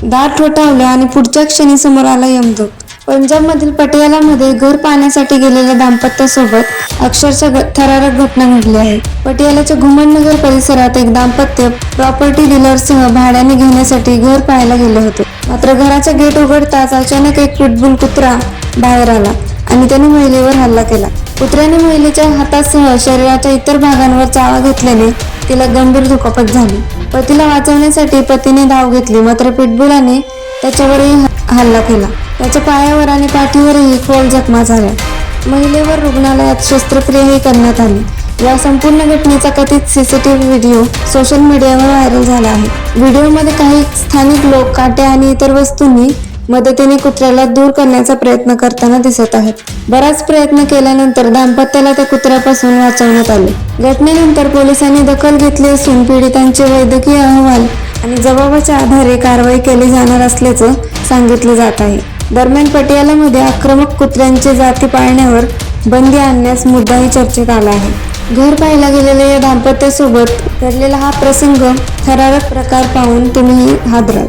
दार ठोठावलं आणि पुढच्या क्षणी समोर आला यमदूत. पंजाबमधील पटियालामध्ये घर पाहण्यासाठी गेलेल्या दाम्पत्यासोबत अक्षरशः थरारक घटना घडली आहे. पटियालाच्या घुमटनगर परिसरात एक दाम्पत्य प्रॉपर्टी डीलरसह भाड्याने घेण्यासाठी घर पाहायला गेले होते. मात्र घराचा गेट उघडताच अचानक एक पिटबुल कुत्रा बाहेर आला आणि त्याने महिलेवर हल्ला केला. कुत्र्याने महिलेच्या हातासह शरीराच्या इतर भागांवर चावा घेतल्याने तिला गंभीर दुखापत झाली. पतीला वाचवण्यासाठी पतीने धाव घेतली, मात्र पिटबुलाने त्याच्यावरही हल्ला केला. त्याच्या पायावर आणि पाठीवरही खोल जखमा झाल्या. महिलेवर रुग्णालयात शस्त्रक्रियाही करण्यात आली. या संपूर्ण घटनेचा कथित सीसीटीव्ही व्हिडिओ सोशल मीडियावर व्हायरल झाला आहे. व्हिडिओमध्ये काही स्थानिक लोक काटे आणि इतर वस्तूंनी मदतीने कुत्र्याला दूर करण्याचा प्रयत्न करताना दिसत आहेत. बराच प्रयत्न केल्यानंतर दाम्पत्याला त्या कुत्र्यापासून वाचवण्यात आले. घटनेनंतर पोलिसांनी दखल घेतली असून पीडितांचे वैद्यकीय अहवाल आणि जबाबाच्या आधारे कारवाई केली जाणार असल्याचं सांगितलं जात आहे. दरम्यान पटियालामध्ये आक्रमक कुत्र्यांचे जाती पाळण्यावर बंदी आणण्यास मुद्दाही चर्चेत आला आहे. घर पाहायला गेलेल्या या दाम्पत्यासोबत घडलेला हा प्रसंग थरारक प्रकार पाहून तुम्हीही हादराल.